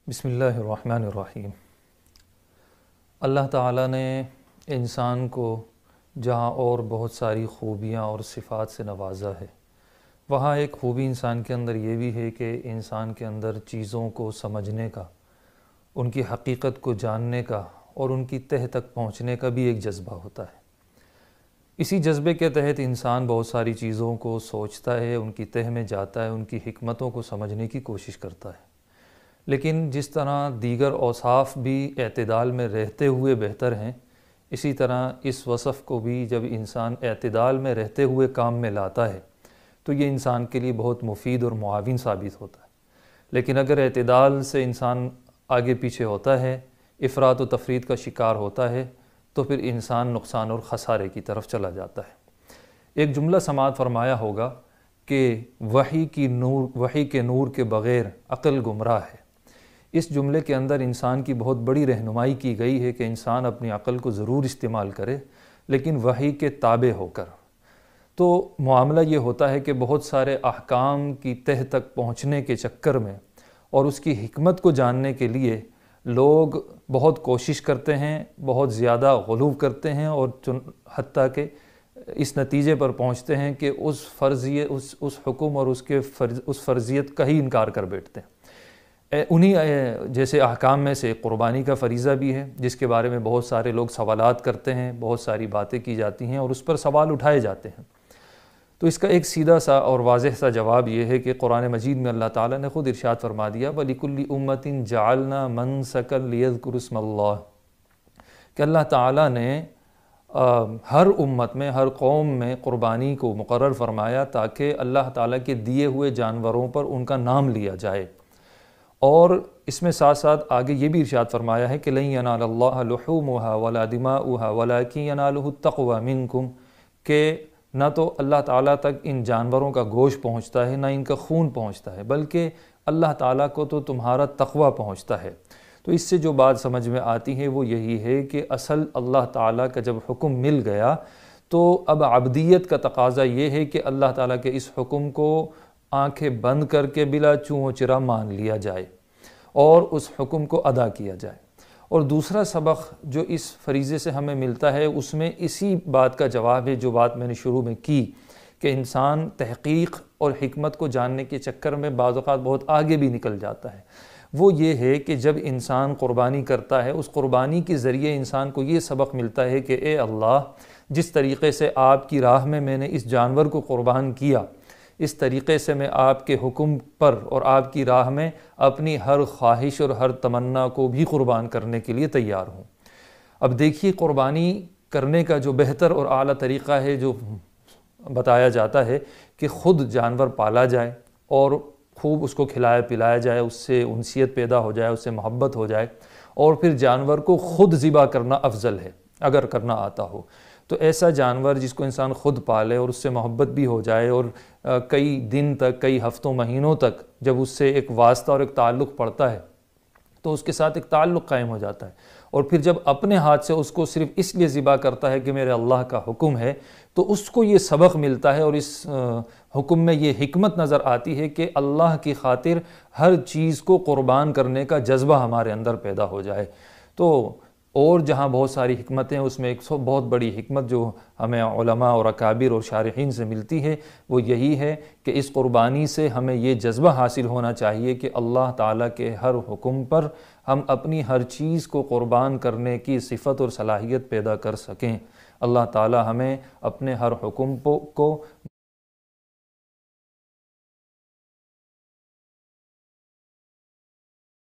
بسم اللہ الرحمن الرحیم۔ اللہ تعالیٰ نے انسان کو جہاں اور بہت ساری خوبیاں اور صفات سے نوازا ہے، وہاں ایک خوبی انسان کے اندر یہ بھی ہے کہ انسان کے اندر چیزوں کو سمجھنے کا، ان کی حقیقت کو جاننے کا اور ان کی تہ تک پہنچنے کا بھی ایک جذبہ ہوتا ہے۔ اسی جذبے کے تحت انسان بہت ساری چیزوں کو سوچتا ہے، ان کی تہ میں جاتا ہے، ان کی حکمتوں کو سمجھنے کی کوشش کرتا ہے۔ لیکن جس طرح دیگر اوصاف بھی اعتدال میں رہتے ہوئے بہتر ہیں، اسی طرح اس وصف کو بھی جب انسان اعتدال میں رہتے ہوئے کام میں لاتا ہے تو یہ انسان کے لیے بہت مفید اور معاون ثابت ہوتا ہے۔ لیکن اگر اعتدال سے انسان آگے پیچھے ہوتا ہے، افراط و تفریط کا شکار ہوتا ہے، تو پھر انسان نقصان اور خسارے کی طرف چلا جاتا ہے۔ ایک جملہ سماعت فرمایا ہوگا کہ وحی کے نور کے بغیر عقل گمراہ ہے۔ اس جملے کے اندر انسان کی بہت بڑی رہنمائی کی گئی ہے کہ انسان اپنی عقل کو ضرور استعمال کرے، لیکن وحی کے تابع ہو کر۔ تو معاملہ یہ ہوتا ہے کہ بہت سارے احکام کی تہ تک پہنچنے کے چکر میں اور اس کی حکمت کو جاننے کے لیے لوگ بہت کوشش کرتے ہیں، بہت زیادہ غلو کرتے ہیں، اور حتیٰ کہ اس نتیجے پر پہنچتے ہیں کہ اس حکم اور اس فرضیت کا ہی انکار کر بیٹھتے ہیں۔ انہی جیسے احکام میں سے قربانی کا فریضہ بھی ہے، جس کے بارے میں بہت سارے لوگ سوالات کرتے ہیں، بہت ساری باتیں کی جاتی ہیں اور اس پر سوال اٹھائے جاتے ہیں۔ تو اس کا ایک سیدھا سا اور واضح سا جواب یہ ہے کہ قرآن مجید میں اللہ تعالیٰ نے خود ارشاد فرما دیا وَلِكُلِّ أُمَّةٍ جَعَلْنَا مَنْسَكًا لِيَذْكُرُوا اسْمَ اللَّهِ کہ اللہ تعالیٰ نے ہر امت میں، ہر قوم میں قربانی کو مقرر فرمایا تاکہ اللہ تعالیٰ کے دیے ہوئے جانوروں پر ان کا نام لیا جائے۔ اور اس میں ساتھ ساتھ آگے یہ بھی ارشاد فرمایا ہے کہ لَن يَنَالَ اللَّهَ لُحُومُهَا وَلَا دِمَاؤُهَا وَلَكِنْ يَنَالُهُ التَّقْوَى مِنْكُمْ کہ نہ تو اللہ تعالیٰ تک ان جانوروں کا گوشت پہنچتا ہے، نہ ان کا خون پہنچتا ہے، بلکہ اللہ تعالیٰ کو تو تمہارا تقوی پہنچتا ہے۔ تو اس سے جو بات سمجھ میں آتی ہے وہ یہی ہے کہ اصل اللہ تعالیٰ کا جب حکم مل گیا تو اب عبدیت کا تقاضا یہ ہے کہ اللہ تعالیٰ کے اس حکم کو آنکھیں بند کر کے بلا چوں و چرا مان لیا جائے اور اس حکم کو ادا کیا جائے۔ اور دوسرا سبق جو اس فریضے سے ہمیں ملتا ہے اس میں اسی بات کا جواب ہے جو بات میں نے شروع میں کی کہ انسان تحقیق اور حکمت کو جاننے کے چکر میں بعض اوقات بہت آگے بھی نکل جاتا ہے۔ وہ یہ ہے کہ جب انسان قربانی کرتا ہے، اس قربانی کے ذریعے انسان کو یہ سبق ملتا ہے کہ اے اللہ، جس طریقے سے آپ کی راہ میں نے اس جانور کو قربان کیا، اس طریقے سے میں آپ کے حکم پر اور آپ کی راہ میں اپنی ہر خواہش اور ہر تمنا کو بھی قربان کرنے کے لیے تیار ہوں۔ اب دیکھیے قربانی کرنے کا جو بہتر اور اعلیٰ طریقہ ہے جو بتایا جاتا ہے کہ خود جانور پالا جائے اور خوب اس کو کھلایا پلایا جائے، اس سے انسیت پیدا ہو جائے، اس سے محبت ہو جائے، اور پھر جانور کو خود ذبح کرنا افضل ہے اگر کرنا آتا ہو۔ تو ایسا جانور جس کو انسان خود پالے اور اس سے محبت بھی ہو جائے اور کئی دن تک، کئی ہفتوں مہینوں تک جب اس سے ایک واسطہ اور ایک تعلق پڑتا ہے تو اس کے ساتھ ایک تعلق قائم ہو جاتا ہے، اور پھر جب اپنے ہاتھ سے اس کو صرف اس لیے ذبح کرتا ہے کہ میرے اللہ کا حکم ہے، تو اس کو یہ سبق ملتا ہے اور اس حکم میں یہ حکمت نظر آتی ہے کہ اللہ کی خاطر ہر چیز کو قربان کرنے کا جذبہ ہمارے اندر پیدا ہو جائے۔ تو اور جہاں بہت ساری حکمتیں ہیں، اس میں ایک بہت بڑی حکمت جو ہمیں علماء اور اکابر اور شارحین سے ملتی ہے وہ یہی ہے کہ اس قربانی سے ہمیں یہ جذبہ حاصل ہونا چاہیے کہ اللہ تعالیٰ کے ہر حکم پر ہم اپنی ہر چیز کو قربان کرنے کی صفت اور صلاحیت پیدا کر سکیں۔ اللہ تعالیٰ ہمیں اپنے ہر حکم کو